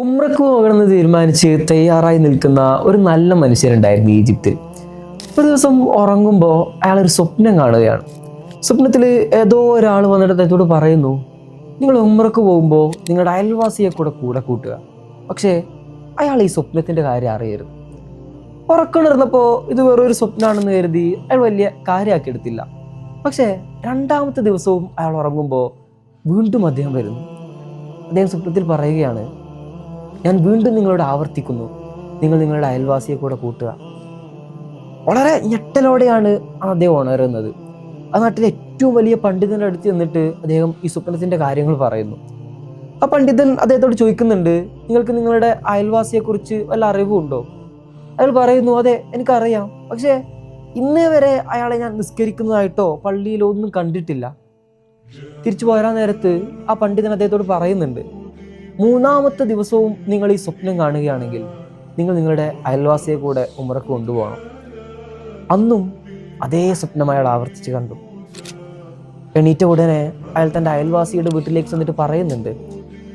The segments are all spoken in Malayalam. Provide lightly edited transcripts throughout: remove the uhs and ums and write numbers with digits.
ഉംറക്ക് പോകണമെന്ന് തീരുമാനിച്ച് തയ്യാറായി നിൽക്കുന്ന ഒരു നല്ല മനുഷ്യനുണ്ടായിരുന്നു ഈജിപ്തിൽ. ഒരു ദിവസം ഉറങ്ങുമ്പോൾ അയാളൊരു സ്വപ്നം കാണുകയാണ്. സ്വപ്നത്തിൽ ഏതോ ഒരാൾ വന്നിട്ട് അദ്ദേഹത്തോട് പറയുന്നു, നിങ്ങൾ ഉംറക്ക് പോകുമ്പോൾ നിങ്ങളുടെ അയൽവാസിയെ കൂടെ കൂട്ടുക. പക്ഷേ അയാൾ ഈ സ്വപ്നത്തിൻ്റെ കാര്യം അറിയരുത്. ഉറക്കണിരുന്നപ്പോൾ ഇത് വേറൊരു സ്വപ്നമാണെന്ന് കരുതി അയാൾ വലിയ കാര്യമാക്കി എടുത്തില്ല. പക്ഷേ രണ്ടാമത്തെ ദിവസവും അയാൾ ഉറങ്ങുമ്പോൾ വീണ്ടും അദ്ദേഹം വരുന്നു. അദ്ദേഹം സ്വപ്നത്തിൽ പറയുകയാണ്, ഞാൻ വീണ്ടും നിങ്ങളോട് ആവർത്തിക്കുന്നു, നിങ്ങൾ നിങ്ങളുടെ അയൽവാസിയെ കൂടെ കൂട്ടുക. വളരെ ഞെട്ടലോടെയാണ് അദ്ദേഹം ഉണരുന്നത്. ആ നാട്ടിലെ ഏറ്റവും വലിയ പണ്ഡിതൻ്റെ അടുത്ത് ചെന്നിട്ട് അദ്ദേഹം ഈ സ്വപ്നത്തിൻ്റെ കാര്യങ്ങൾ പറയുന്നു. ആ പണ്ഡിതൻ അദ്ദേഹത്തോട് ചോദിക്കുന്നുണ്ട്, നിങ്ങൾക്ക് നിങ്ങളുടെ അയൽവാസിയെക്കുറിച്ച് വല്ല അറിവുണ്ടോ? അയാൾ പറയുന്നു, അതെ എനിക്കറിയാം, പക്ഷേ ഇന്നേ വരെ അയാളെ ഞാൻ നിസ്കരിക്കുന്നതായിട്ടോ പള്ളിയിലോ ഒന്നും കണ്ടിട്ടില്ല. തിരിച്ചു പോരാൻ നേരത്ത് ആ പണ്ഡിതൻ അദ്ദേഹത്തോട് പറയുന്നുണ്ട്, മൂന്നാമത്തെ ദിവസവും നിങ്ങൾ ഈ സ്വപ്നം കാണുകയാണെങ്കിൽ നിങ്ങൾ നിങ്ങളുടെ അയൽവാസിയെ കൂടെ ഉംറക്ക് കൊണ്ടുപോകണം. അന്നും അതേ സ്വപ്നം അയാൾ ആവർത്തിച്ച് കണ്ടു. എണീറ്റ ഉടനെ അയാൾ തൻ്റെ അയൽവാസിയുടെ വീട്ടിലേക്ക് ചെന്നിട്ട് പറയുന്നുണ്ട്,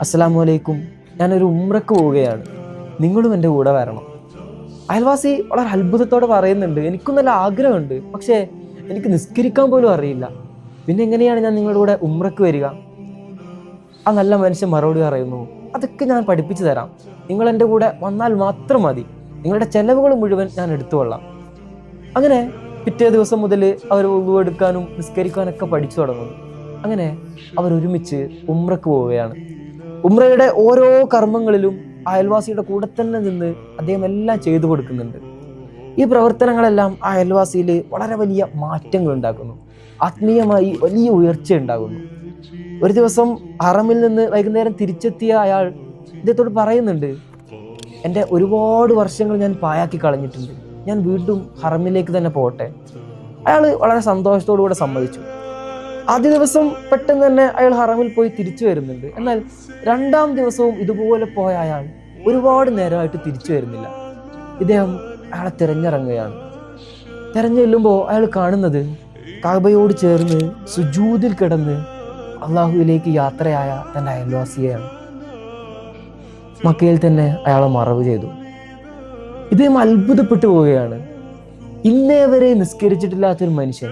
അസ്സലാമു അലൈക്കും, ഞാനൊരു ഉംറക്ക് പോവുകയാണ്, നിങ്ങളും എൻ്റെ കൂടെ വരണം. അയൽവാസി വളരെ അത്ഭുതത്തോടെ പറയുന്നുണ്ട്, എനിക്കും നല്ല ആഗ്രഹമുണ്ട്, പക്ഷേ എനിക്ക് നിസ്കരിക്കാൻ പോലും അറിയില്ല, പിന്നെ എങ്ങനെയാണ് ഞാൻ നിങ്ങളുടെ കൂടെ ഉംറക്ക് വരിക? ആ നല്ല മനുഷ്യൻ മറുപടി പറയുന്നു, അതൊക്കെ ഞാൻ പഠിപ്പിച്ചു തരാം, നിങ്ങൾ എൻ്റെ കൂടെ വന്നാൽ മാത്രം മതി, നിങ്ങളുടെ ചെലവുകൾ മുഴുവൻ ഞാൻ എടുത്തുകൊള്ളാം. അങ്ങനെ പിറ്റേ ദിവസം മുതൽ അവർ വുളു എടുക്കാനും നിസ്കരിക്കാനൊക്കെ പഠിച്ചു തുടങ്ങുന്നു. അങ്ങനെ അവർ ഒരുമിച്ച് ഉംറക്ക് പോവുകയാണ്. ഉംറയുടെ ഓരോ കർമ്മങ്ങളിലും അയൽവാസിയുടെ കൂടെ തന്നെ നിന്ന് അദ്ദേഹം എല്ലാം ചെയ്തു കൊടുക്കുന്നുണ്ട്. ഈ പ്രവർത്തനങ്ങളെല്ലാം ആ അയൽവാസിയിൽ വളരെ വലിയ മാറ്റങ്ങൾ ഉണ്ടാക്കുന്നു, ആത്മീയമായി വലിയ ഉയർച്ച ഉണ്ടാകുന്നു. ഒരു ദിവസം ഹറമിൽ നിന്ന് വൈകുന്നേരം തിരിച്ചെത്തിയ അയാൾ ഇദ്ദേഹത്തോട് പറയുന്നുണ്ട്, എൻ്റെ ഒരുപാട് വർഷങ്ങൾ ഞാൻ പായാക്കി കളഞ്ഞിട്ടുണ്ട്, ഞാൻ വീണ്ടും ഹറമിലേക്ക് തന്നെ പോട്ടെ. അയാൾ വളരെ സന്തോഷത്തോടു കൂടെ സമ്മതിച്ചു. ആദ്യ ദിവസം പെട്ടെന്ന് തന്നെ അയാൾ ഹറമിൽ പോയി തിരിച്ചു വരുന്നുണ്ട്. എന്നാൽ രണ്ടാം ദിവസവും ഇതുപോലെ പോയ അയാൾ ഒരുപാട് നേരമായിട്ട് തിരിച്ചു വരുന്നില്ല. ഇദ്ദേഹം അയാളെ തിരഞ്ഞിറങ്ങുകയാണ്. തിരഞ്ഞു ചെല്ലുമ്പോൾ അയാൾ കാണുന്നത് കഅബയോട് ചേർന്ന് സുജൂദിൽ കിടന്ന് അള്ളാഹുവിലേക്ക് യാത്രയായ തൻ്റെ അയൽവാസിയെയാണ്. മക്കയിൽ തന്നെ അയാളെ മറവ് ചെയ്തു. ഇദ്ദേഹം അത്ഭുതപ്പെട്ടു പോവുകയാണ്. ഇന്നേ വരെ നിസ്കരിച്ചിട്ടില്ലാത്തൊരു മനുഷ്യൻ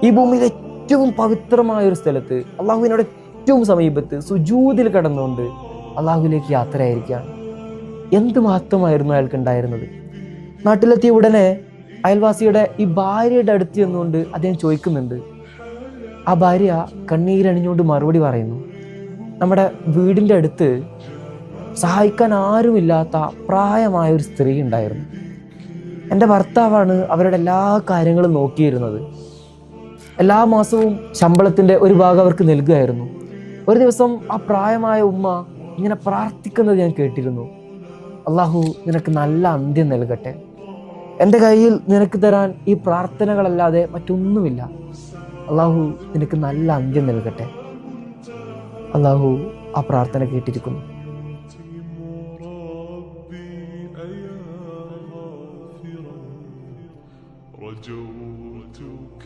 ഈ ഭൂമിയിലെ ഏറ്റവും പവിത്രമായ ഒരു സ്ഥലത്ത് അള്ളാഹുവിനോട് ഏറ്റവും സമീപത്ത് സുജൂദിൽ കിടന്നുകൊണ്ട് അള്ളാഹുവിലേക്ക് യാത്രയായിരിക്കുകയാണ്. എന്ത് മഹത്വമായിരുന്നു അയാൾക്ക് ഉണ്ടായിരുന്നത്. നാട്ടിലെത്തിയ ഉടനെ അയൽവാസിയുടെ ഈ ഭാര്യയുടെ അടുത്ത് ചെന്നുകൊണ്ട് അദ്ദേഹം ചോദിക്കുന്നുണ്ട്. ആ ഭാര്യ കണ്ണീരണിഞ്ഞുകൊണ്ട് മറുപടി പറയുന്നു, നമ്മുടെ വീടിൻ്റെ അടുത്ത് സഹായിക്കാൻ ആരുമില്ലാത്ത പ്രായമായ ഒരു സ്ത്രീ ഉണ്ടായിരുന്നു. എൻ്റെ ഭർത്താവാണ് അവരുടെ എല്ലാ കാര്യങ്ങളും നോക്കിയിരുന്നത്. എല്ലാ മാസവും ശമ്പളത്തിൻ്റെ ഒരു ഭാഗം അവർക്ക് നൽകുമായിരുന്നു. ഒരു ദിവസം ആ പ്രായമായ ഉമ്മ ഇങ്ങനെ പ്രാർത്ഥിക്കുന്നത് ഞാൻ കേട്ടിരുന്നു, അള്ളാഹു നിനക്ക് നല്ല അന്ത്യം നൽകട്ടെ, എൻ്റെ കയ്യിൽ നിനക്ക് തരാൻ ഈ പ്രാർത്ഥനകളല്ലാതെ മറ്റൊന്നുമില്ല, അള്ളാഹു നിനക്ക് നല്ല അന്ത്യം നൽകട്ടെ. അള്ളാഹു ആ പ്രാർത്ഥന കേട്ടിരിക്കുന്നു. رجوتك